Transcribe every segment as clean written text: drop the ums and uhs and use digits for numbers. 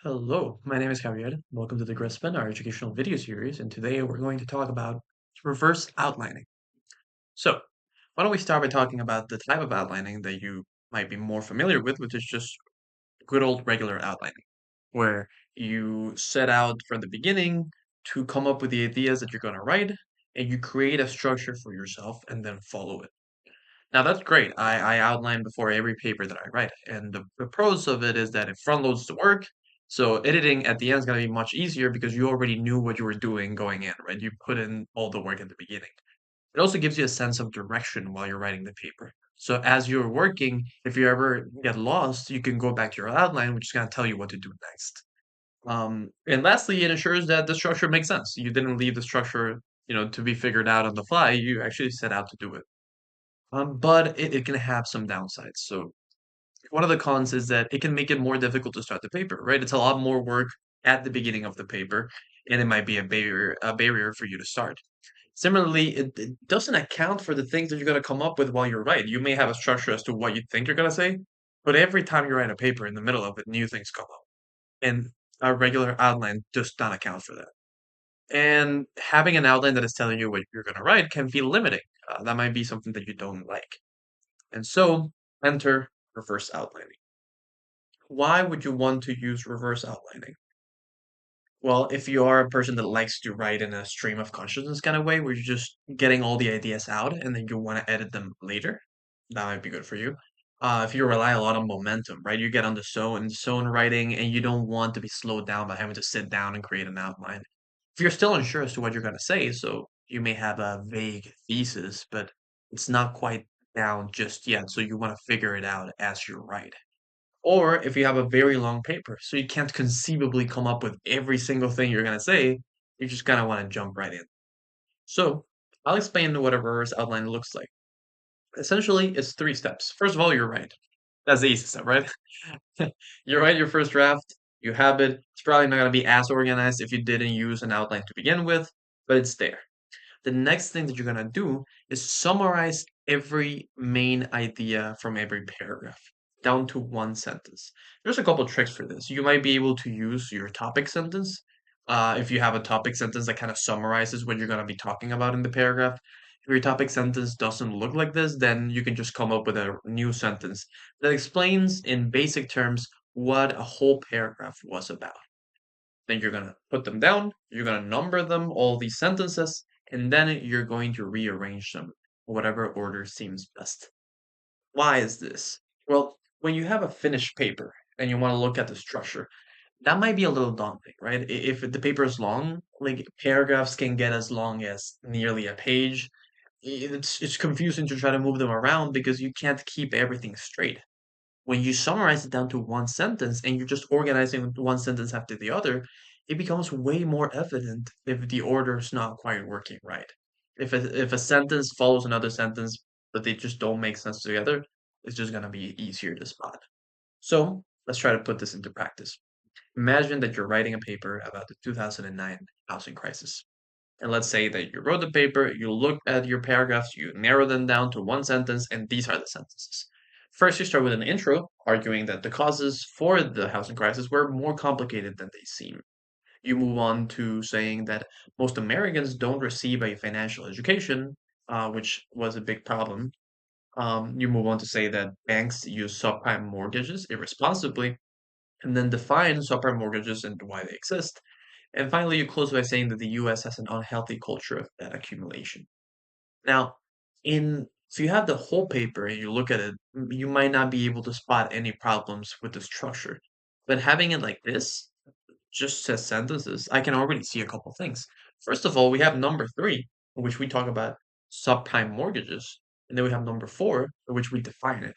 Hello, my name is Javier. Welcome to the Grizz, our educational video series, and today we're going to talk about reverse outlining. So, why don't we start by talking about the type of outlining that you might be more familiar with, which is just good old regular outlining, where you set out from the beginning to come up with the ideas that you're going to write, and you create a structure for yourself and then follow it. Now that's great. I outline before every paper that I write. And the pros of it is that it front loads the work. So editing at the end is going to be much easier because you already knew what you were doing going in, right? You put in all the work at the beginning. It also gives you a sense of direction while you're writing the paper. So as you're working, if you ever get lost, you can go back to your outline, which is going to tell you what to do next. And lastly, it ensures that the structure makes sense. You didn't leave the structure, to be figured out on the fly. You actually set out to do it. But it can have some downsides. So one of the cons is that it can make it more difficult to start the paper, right? It's a lot more work at the beginning of the paper, and it might be a barrier for you to start. Similarly, it doesn't account for the things that you're going to come up with while you're writing. You may have a structure as to what you think you're going to say, but every time you write a paper in the middle of it, new things come up. And a regular outline does not account for that. And having an outline that is telling you what you're going to write can feel limiting. That might be something that you don't like. And so, enter reverse outlining. Why would you want to use reverse outlining? Well, if you are a person that likes to write in a stream of consciousness kind of way, where you're just getting all the ideas out and then you want to edit them later, that might be good for you. If you rely a lot on momentum, right? You get on the zone writing and you don't want to be slowed down by having to sit down and create an outline. If you're still unsure as to what you're going to say, so you may have a vague thesis, but it's not quite down just yet, so you want to figure it out as you write. Or if you have a very long paper, so you can't conceivably come up with every single thing you're going to say, you just kind of want to jump right in. So I'll explain what a reverse outline looks like. Essentially, it's three steps. First of all, you're right. That's the easy step, right? You write your first draft, you have it. It's probably not going to be as organized if you didn't use an outline to begin with, but it's there. The next thing that you're going to do is summarize every main idea from every paragraph down to one sentence. There's a couple tricks for this. You might be able to use your topic sentence. If you have a topic sentence that kind of summarizes what you're going to be talking about in the paragraph. If your topic sentence doesn't look like this, then you can just come up with a new sentence that explains in basic terms what a whole paragraph was about. Then you're gonna put them down, you're gonna number them, all these sentences, and then you're going to rearrange them, whatever order seems best. Why is this? Well, when you have a finished paper and you want to look at the structure, that might be a little daunting, right? If the paper is long, like paragraphs can get as long as nearly a page. It's confusing to try to move them around because you can't keep everything straight. When you summarize it down to one sentence and you're just organizing one sentence after the other, it becomes way more evident if the order is not quite working right. If a sentence follows another sentence, but they just don't make sense together, it's just gonna be easier to spot. So let's try to put this into practice. Imagine that you're writing a paper about the 2009 housing crisis. And let's say that you wrote the paper, you looked at your paragraphs, you narrow them down to one sentence, and these are the sentences. First, you start with an intro, arguing that the causes for the housing crisis were more complicated than they seem. You move on to saying that most Americans don't receive a financial education, which was a big problem. You move on to say that banks use subprime mortgages irresponsibly, and then define subprime mortgages and why they exist. And finally, you close by saying that the US has an unhealthy culture of debt accumulation. Now, if you have the whole paper and you look at it, you might not be able to spot any problems with the structure. But having it like this, just as sentences, I can already see a couple things. First of all, we have number three, in which we talk about subprime mortgages. And then we have number four, in which we define it.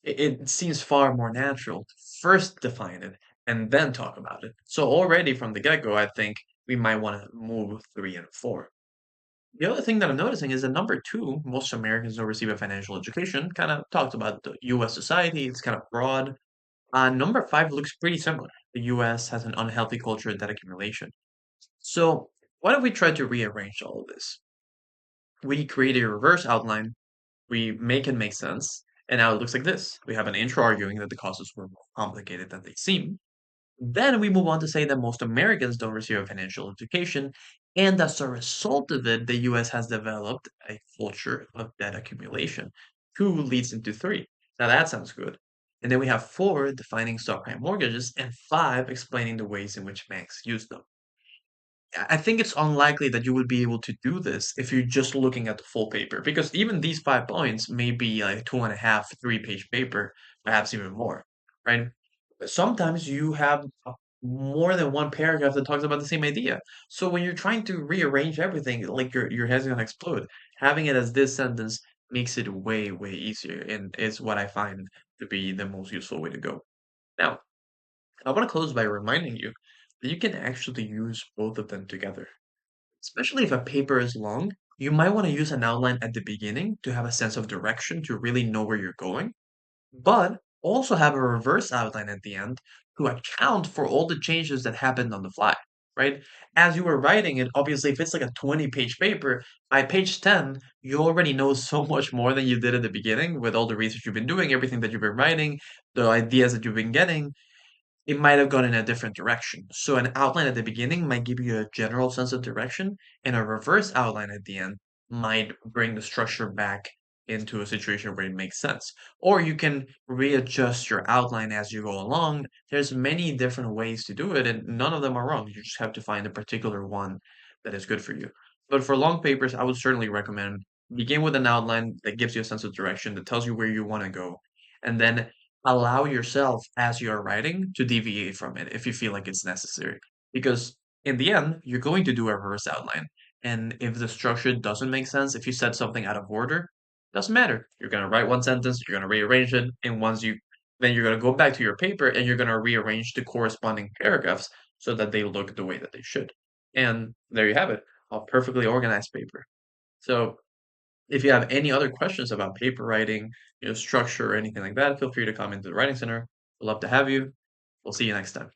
It seems far more natural to first define it and then talk about it. So already from the get-go, I think we might want to move three and four. The other thing that I'm noticing is that number two, most Americans don't receive a financial education, kind of talks about the US society, it's kind of broad. Number five looks pretty similar. The US has an unhealthy culture of debt accumulation. So why don't we try to rearrange all of this? We create a reverse outline, we make it make sense, and now it looks like this. We have an intro arguing that the causes were more complicated than they seem. Then we move on to say that most Americans don't receive a financial education, and as a result of it, the US has developed a culture of debt accumulation. Two leads into three. Now that sounds good. And then we have four defining subprime mortgages, and five explaining the ways in which banks use them. I think it's unlikely that you would be able to do this if you're just looking at the full paper, because even these 5 points may be like two and a half, 3 page paper, perhaps even more, right? Sometimes you have more than one paragraph that talks about the same idea. So when you're trying to rearrange everything, like your head's gonna explode. Having it as this sentence makes it way, way easier, and is what I find to be the most useful way to go. Now, I want to close by reminding you that you can actually use both of them together. Especially if a paper is long, you might want to use an outline at the beginning to have a sense of direction to really know where you're going, but also have a reverse outline at the end to account for all the changes that happened on the fly, right? As you were writing it, obviously, if it's like a 20-page paper, by page 10, you already know so much more than you did at the beginning with all the research you've been doing, everything that you've been writing, the ideas that you've been getting it might have gone in a different direction. So an outline at the beginning might give you a general sense of direction, and a reverse outline at the end might bring the structure back into a situation where it makes sense. Or you can readjust your outline as you go along. There's many different ways to do it, and none of them are wrong. You just have to find a particular one that is good for you. But for long papers, I would certainly recommend begin with an outline that gives you a sense of direction, that tells you where you want to go, and then allow yourself as you're writing to deviate from it if you feel like it's necessary. Because in the end, you're going to do a reverse outline. And if the structure doesn't make sense, if you said something out of order, doesn't matter. You're gonna write one sentence, you're gonna rearrange it, and once you then you're gonna go back to your paper and you're gonna rearrange the corresponding paragraphs so that they look the way that they should. And there you have it, a perfectly organized paper. So if you have any other questions about paper writing, structure or anything like that, feel free to come into the Writing Center. We'd love to have you. We'll see you next time.